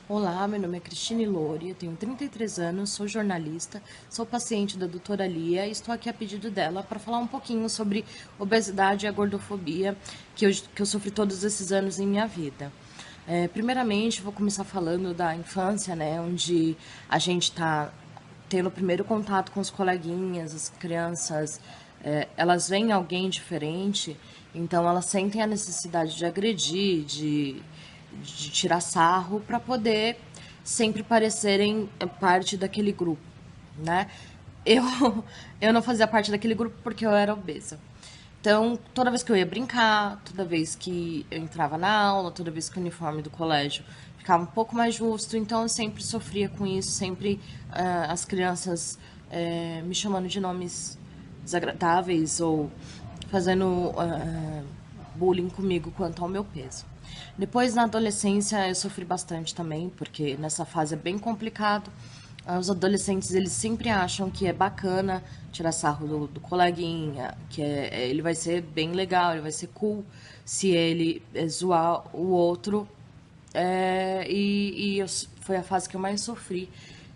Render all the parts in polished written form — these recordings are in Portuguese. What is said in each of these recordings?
Olá, meu nome é Cristine Louri, eu tenho 33 anos, sou jornalista, sou paciente da doutora Lia e estou aqui a pedido dela para falar um pouquinho sobre obesidade e a gordofobia que eu sofri todos esses anos em minha vida. Primeiramente, vou começar falando da infância, né, onde a gente está tendo o primeiro contato com os coleguinhas, as crianças, elas veem alguém diferente, então elas sentem a necessidade de agredir, de tirar sarro para poder sempre parecerem parte daquele grupo, né? Eu, eu não fazia parte daquele grupo porque eu era obesa. Então, toda vez que eu ia brincar, toda vez que eu entrava na aula, toda vez que o uniforme do colégio ficava um pouco mais justo, então eu sempre sofria com isso, sempre as crianças me chamando de nomes desagradáveis ou fazendo bullying comigo quanto ao meu peso. Depois, na adolescência, eu sofri bastante também, porque nessa fase é bem complicado. Os adolescentes, eles sempre acham que é bacana tirar sarro do coleguinha, que ele vai ser bem legal, ele vai ser cool se ele zoar o outro. Foi a fase que eu mais sofri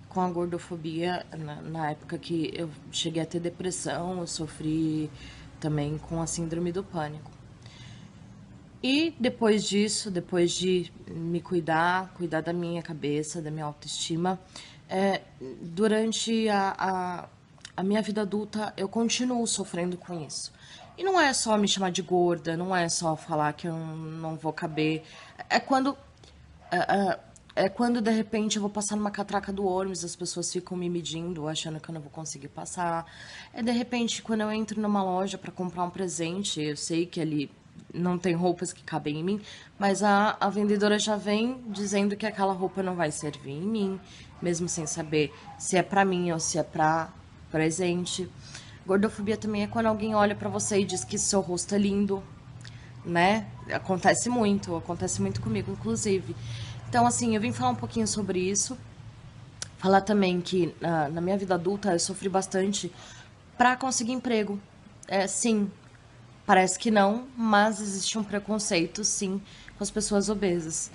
com a gordofobia, na época que eu cheguei a ter depressão, eu sofri também com a síndrome do pânico. E depois disso, depois de me cuidar da minha cabeça, da minha autoestima, durante a minha vida adulta, eu continuo sofrendo com isso. E não é só me chamar de gorda, não é só falar que eu não vou caber. É quando é quando de repente eu vou passar numa catraca do ônibus, as pessoas ficam me medindo, achando que eu não vou conseguir passar. É de repente quando eu entro numa loja para comprar um presente, eu sei que ali não tem roupas que cabem em mim, mas a vendedora já vem dizendo que aquela roupa não vai servir em mim, mesmo sem saber se é para mim ou se é para presente. Gordofobia também é quando alguém olha para você e diz que seu rosto é lindo, né? Acontece muito comigo, inclusive. Então, assim, eu vim falar um pouquinho sobre isso. Falar também que na minha vida adulta eu sofri bastante para conseguir emprego. Sim, parece que não, mas existe um preconceito, sim, com as pessoas obesas.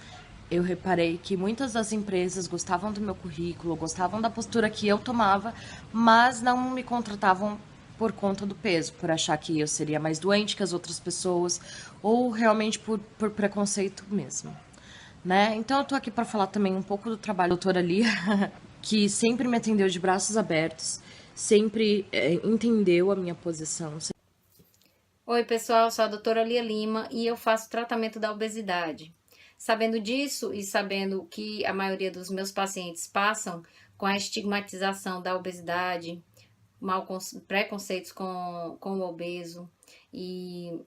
Eu reparei que muitas das empresas gostavam do meu currículo, gostavam da postura que eu tomava, mas não me contratavam por conta do peso, por achar que eu seria mais doente que as outras pessoas, ou realmente por preconceito mesmo, né? Então eu tô aqui para falar também um pouco do trabalho da doutora Lia, que sempre me atendeu de braços abertos, sempre entendeu a minha posição. Oi, pessoal, sou a doutora Lia Lima e eu faço tratamento da obesidade. Sabendo disso e sabendo que a maioria dos meus pacientes passam com a estigmatização da obesidade, preconceitos com o obeso e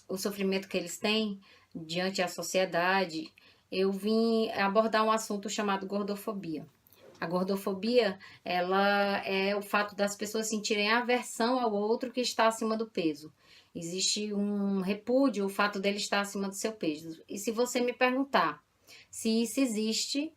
o sofrimento que eles têm diante da sociedade, eu vim abordar um assunto chamado gordofobia. A gordofobia, ela é o fato das pessoas sentirem aversão ao outro que está acima do peso. Existe um repúdio, o fato dele estar acima do seu peso. E se você me perguntar se isso existe,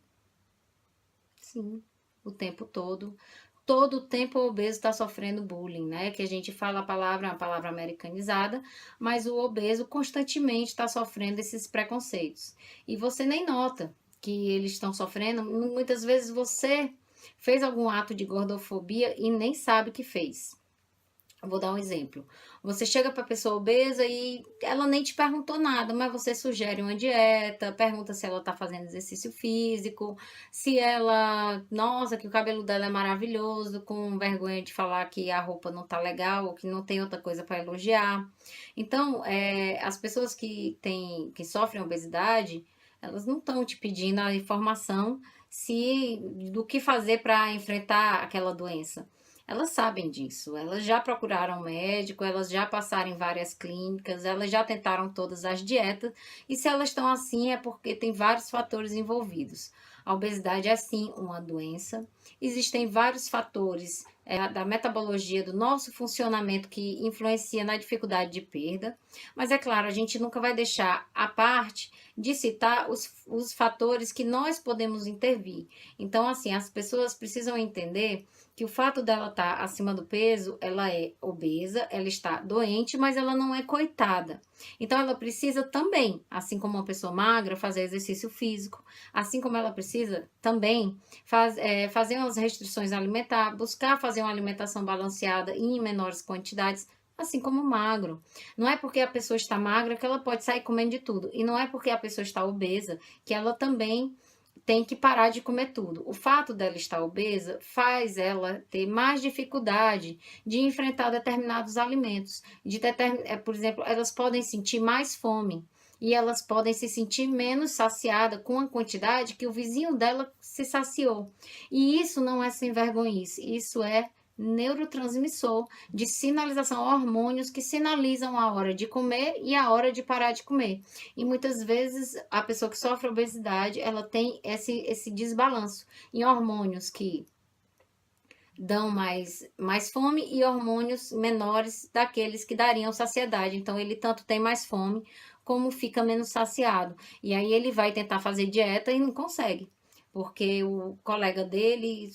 sim, o tempo todo. Todo o tempo o obeso está sofrendo bullying, né? Que a gente fala a palavra, é uma palavra americanizada, mas o obeso constantemente está sofrendo esses preconceitos. E você nem nota que eles estão sofrendo. Muitas vezes você fez algum ato de gordofobia e nem sabe que fez. Vou dar um exemplo. Você chega para a pessoa obesa e ela nem te perguntou nada, mas você sugere uma dieta, pergunta se ela está fazendo exercício físico, se ela, nossa, que o cabelo dela é maravilhoso, com vergonha de falar que a roupa não tá legal ou que não tem outra coisa para elogiar. Então, as pessoas que sofrem obesidade, elas não estão te pedindo a informação se do que fazer para enfrentar aquela doença. Elas sabem disso, elas já procuraram médico, elas já passaram em várias clínicas, elas já tentaram todas as dietas, e se elas estão assim é porque tem vários fatores envolvidos. A obesidade é sim uma doença, existem vários fatores da metabologia, do nosso funcionamento que influencia na dificuldade de perda. Mas é claro, a gente nunca vai deixar à parte de citar os fatores que nós podemos intervir. Então, assim, as pessoas precisam entender que o fato dela estar acima do peso, ela é obesa, ela está doente, mas ela não é coitada. Então, ela precisa também, assim como uma pessoa magra, fazer exercício físico, assim como ela precisa também fazer umas restrições alimentares, buscar fazer uma alimentação balanceada e em menores quantidades, assim como o magro. Não é porque a pessoa está magra que ela pode sair comendo de tudo. E não é porque a pessoa está obesa que ela também tem que parar de comer tudo. O fato dela estar obesa faz ela ter mais dificuldade de enfrentar determinados alimentos. Por exemplo, elas podem sentir mais fome e elas podem se sentir menos saciada com a quantidade que o vizinho dela se saciou. E isso não é sem vergonhice, isso é neurotransmissor de sinalização, hormônios que sinalizam a hora de comer e a hora de parar de comer. E muitas vezes a pessoa que sofre obesidade, ela tem esse desbalanço em hormônios que dão mais fome e hormônios menores daqueles que dariam saciedade. Então ele tanto tem mais fome como fica menos saciado. E aí ele vai tentar fazer dieta e não consegue, porque o colega dele,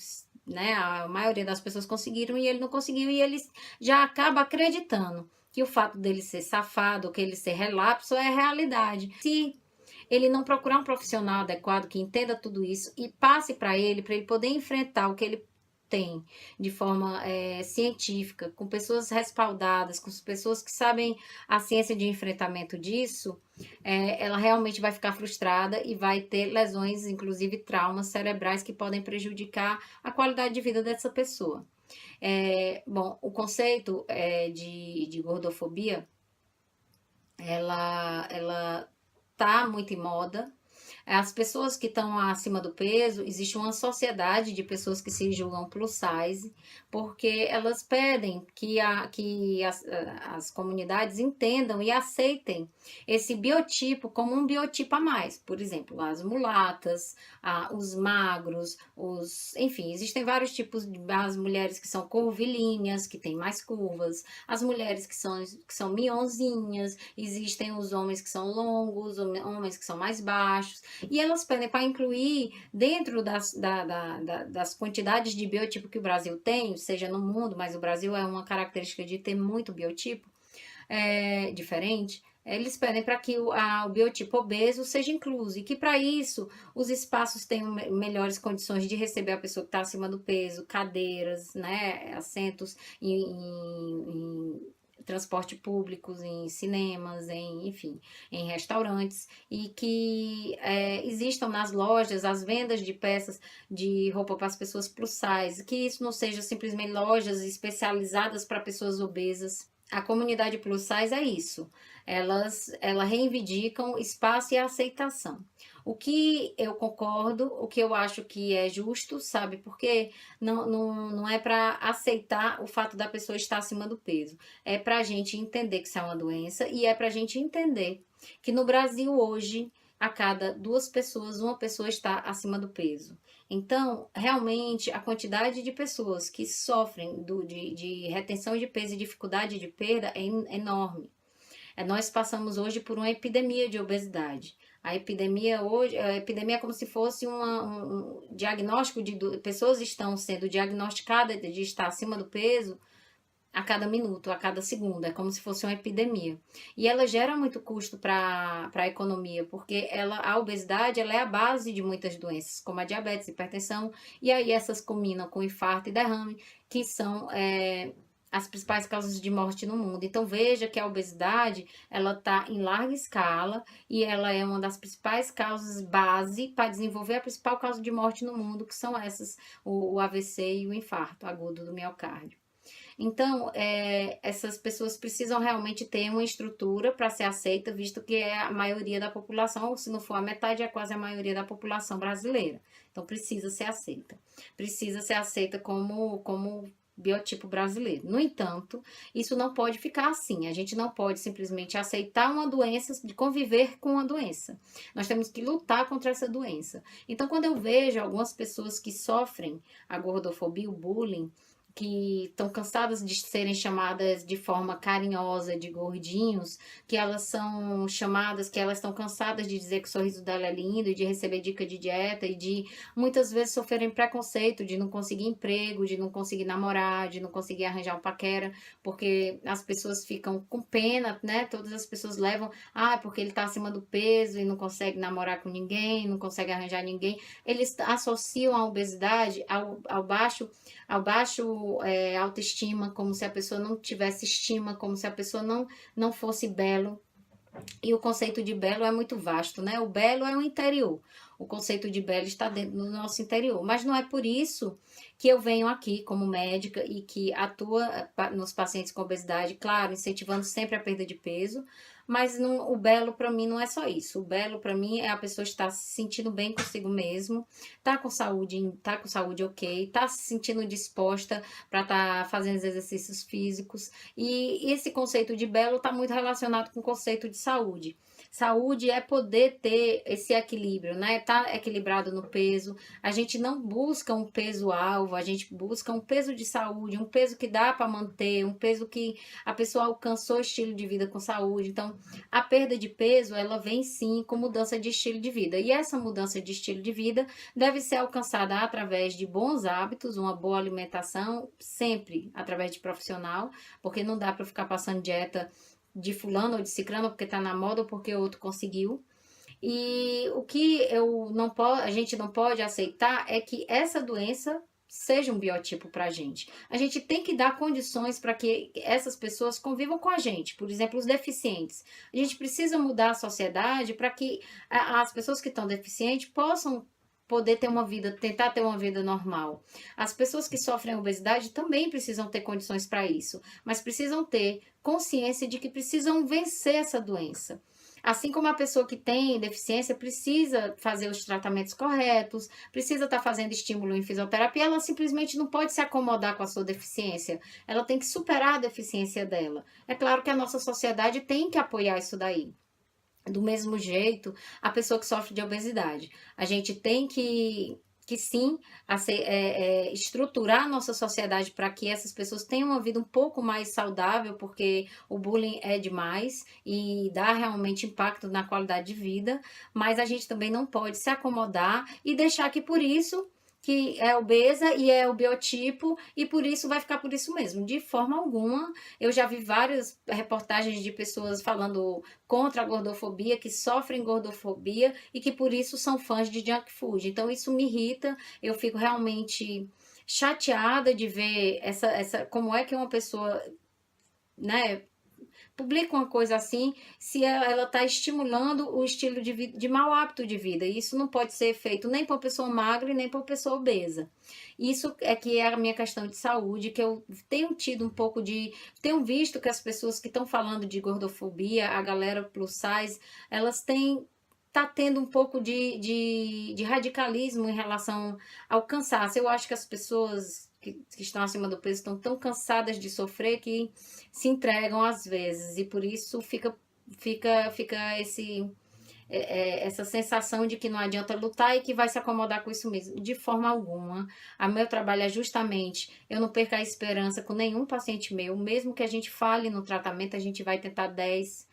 né, a maioria das pessoas conseguiram e ele não conseguiu, e ele já acaba acreditando que o fato dele ser safado, que ele ser relapso é realidade. Se ele não procurar um profissional adequado que entenda tudo isso e passe para ele poder enfrentar o que ele tem de forma científica, com pessoas respaldadas, com pessoas que sabem a ciência de enfrentamento disso, ela realmente vai ficar frustrada e vai ter lesões, inclusive traumas cerebrais que podem prejudicar a qualidade de vida dessa pessoa. Bom, o conceito de gordofobia, ela tá muito em moda. As pessoas que estão acima do peso, existe uma sociedade de pessoas que se julgam plus size, porque elas pedem que as comunidades entendam e aceitem esse biotipo como um biotipo a mais. Por exemplo, as mulatas, os magros, enfim, existem vários tipos as mulheres que são curvilíneas, que têm mais curvas, as mulheres que são mionzinhas, existem os homens que são longos, homens que são mais baixos. E elas pedem para incluir dentro das quantidades de biotipo que o Brasil tem, seja no mundo, mas o Brasil é uma característica de ter muito biotipo diferente. Eles pedem para que o biotipo obeso seja incluso e que para isso os espaços tenham melhores condições de receber a pessoa que está acima do peso, cadeiras, né, assentos em transporte públicos, em cinemas, enfim, em restaurantes, e que existam nas lojas as vendas de peças de roupa para as pessoas plus size, que isso não seja simplesmente lojas especializadas para pessoas obesas. A comunidade plus size é isso, elas reivindicam espaço e aceitação. O que eu concordo, o que eu acho que é justo, sabe? Porque não é para aceitar o fato da pessoa estar acima do peso. É para a gente entender que isso é uma doença e é para a gente entender que no Brasil hoje, a cada 2 pessoas, uma pessoa está acima do peso. Então, realmente, a quantidade de pessoas que sofrem de retenção de peso e dificuldade de perda é enorme. Nós passamos hoje por uma epidemia de obesidade. A epidemia é como se fosse um diagnóstico de pessoas estão sendo diagnosticadas de estar acima do peso a cada minuto, a cada segundo. É como se fosse uma epidemia. E ela gera muito custo para a economia, porque a obesidade ela é a base de muitas doenças, como a diabetes, hipertensão, e aí essas combinam com infarto e derrame, que são as principais causas de morte no mundo. Então veja que a obesidade ela está em larga escala e ela é uma das principais causas base para desenvolver a principal causa de morte no mundo, que são essas, o AVC e o infarto agudo do miocárdio. Então, essas pessoas precisam realmente ter uma estrutura para ser aceita, visto que é a maioria da população, ou se não for a metade, é quase a maioria da população brasileira. Então, precisa ser aceita. Precisa ser aceita como biotipo brasileiro. No entanto, isso não pode ficar assim. A gente não pode simplesmente aceitar uma doença, de conviver com uma doença. Nós temos que lutar contra essa doença. Então, quando eu vejo algumas pessoas que sofrem a gordofobia, o bullying, que estão cansadas de serem chamadas de forma carinhosa de gordinhos, que elas são chamadas, que elas estão cansadas de dizer que o sorriso dela é lindo, e de receber dica de dieta, e de muitas vezes sofrerem preconceito, de não conseguir emprego, de não conseguir namorar, de não conseguir arranjar um paquera, porque as pessoas ficam com pena, né? Todas as pessoas levam, porque ele tá acima do peso e não consegue namorar com ninguém, não consegue arranjar ninguém. Eles associam a obesidade ao baixo autoestima, como se a pessoa não tivesse estima, como se a pessoa não fosse belo. E o conceito de belo é muito vasto, né? O belo é o interior. O conceito de belo está dentro do nosso interior. Mas não é por isso que eu venho aqui como médica e que atua nos pacientes com obesidade, claro, incentivando sempre a perda de peso. Mas o belo para mim não é só isso. O belo para mim é a pessoa estar se sentindo bem consigo mesmo, tá com saúde ok, tá se sentindo disposta para estar fazendo os exercícios físicos. E esse conceito de belo está muito relacionado com o conceito de saúde. Saúde é poder ter esse equilíbrio, né? Tá equilibrado no peso. A gente não busca um peso alvo, a gente busca um peso de saúde, um peso que dá para manter, um peso que a pessoa alcançou estilo de vida com saúde. Então, a perda de peso, ela vem sim com mudança de estilo de vida. E essa mudança de estilo de vida deve ser alcançada através de bons hábitos, uma boa alimentação, sempre através de profissional, porque não dá para ficar passando dieta de fulano ou de ciclano porque tá na moda ou porque o outro conseguiu. E o que a gente não pode aceitar é que essa doença seja um biotipo para a gente. A gente tem que dar condições para que essas pessoas convivam com a gente, por exemplo, os deficientes. A gente precisa mudar a sociedade para que as pessoas que estão deficientes possam poder ter uma vida, tentar ter uma vida normal. As pessoas que sofrem obesidade também precisam ter condições para isso, mas precisam ter consciência de que precisam vencer essa doença. Assim como a pessoa que tem deficiência precisa fazer os tratamentos corretos, precisa estar fazendo estímulo em fisioterapia, ela simplesmente não pode se acomodar com a sua deficiência. Ela tem que superar a deficiência dela. É claro que a nossa sociedade tem que apoiar isso daí. Do mesmo jeito, a pessoa que sofre de obesidade. A gente tem que sim, estruturar a nossa sociedade para que essas pessoas tenham uma vida um pouco mais saudável, porque o bullying é demais e dá realmente impacto na qualidade de vida, mas a gente também não pode se acomodar e deixar que por isso que é obesa e é o biotipo e por isso vai ficar por isso mesmo. De forma alguma, eu já vi várias reportagens de pessoas falando contra a gordofobia, que sofrem gordofobia e que por isso são fãs de junk food. Então isso me irrita, eu fico realmente chateada de ver como é que uma pessoa, né, publica uma coisa assim, se ela está estimulando o estilo de mau hábito de vida. E isso não pode ser feito nem para uma pessoa magra e nem para uma pessoa obesa. Isso é que é a minha questão de saúde, que eu tenho tido um pouco de... Tenho visto que as pessoas que estão falando de gordofobia, a galera plus size, elas têm... Tá tendo um pouco de radicalismo em relação ao cansaço. Eu acho que as pessoas que estão acima do peso estão tão cansadas de sofrer que se entregam às vezes, e por isso fica essa sensação de que não adianta lutar e que vai se acomodar com isso mesmo. De forma alguma. O meu trabalho é justamente, eu não perco a esperança com nenhum paciente meu, mesmo que a gente fale no tratamento, a gente vai tentar 10,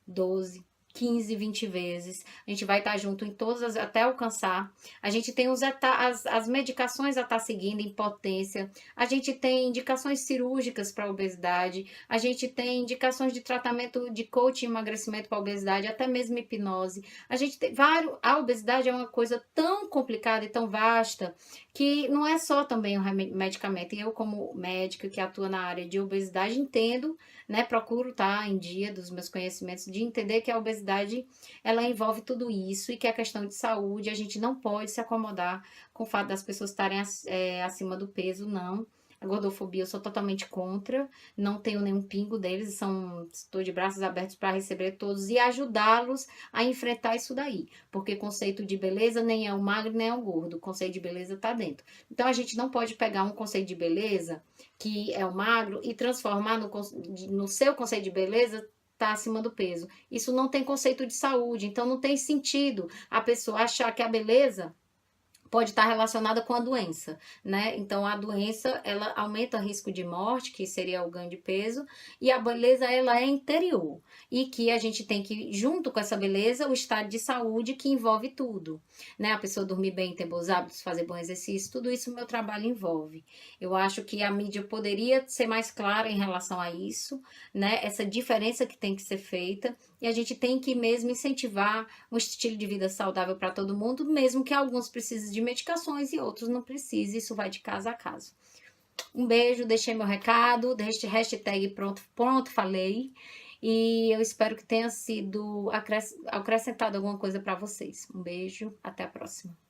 12, 15, 20 vezes. A gente vai estar junto em todas até alcançar. A gente tem as medicações a estar seguindo, impotência. A gente tem indicações cirúrgicas para obesidade. A gente tem indicações de tratamento de coaching e emagrecimento para obesidade, até mesmo hipnose. A gente tem a obesidade é uma coisa tão complicada e tão vasta que não é só também o medicamento. E eu, como médica que atua na área de obesidade, entendo, né, procuro estar em dia dos meus conhecimentos, de entender que a obesidade, ela envolve tudo isso e que a questão de saúde, a gente não pode se acomodar com o fato das pessoas estarem acima do peso, não. A gordofobia eu sou totalmente contra, não tenho nenhum pingo deles, estou de braços abertos para receber todos e ajudá-los a enfrentar isso daí, porque conceito de beleza nem é o magro nem é o gordo, o conceito de beleza está dentro. Então a gente não pode pegar um conceito de beleza, que é o magro, e transformar no seu conceito de beleza tá acima do peso. Isso não tem conceito de saúde, então não tem sentido a pessoa achar que a beleza pode estar relacionada com a doença, né? Então a doença, ela aumenta o risco de morte, que seria o ganho de peso, e a beleza ela é interior, e que a gente tem que, junto com essa beleza, o estado de saúde que envolve tudo, né? A pessoa dormir bem, ter bons hábitos, fazer bom exercício, tudo isso o meu trabalho envolve. Eu acho que a mídia poderia ser mais clara em relação a isso, né? Essa diferença que tem que ser feita, e a gente tem que mesmo incentivar um estilo de vida saudável para todo mundo, mesmo que alguns precisem de medicações e outros não precisem, isso vai de caso a caso. Um beijo, deixei meu recado, deixe hashtag pronto, falei, e eu espero que tenha sido acrescentado alguma coisa para vocês. Um beijo, até a próxima.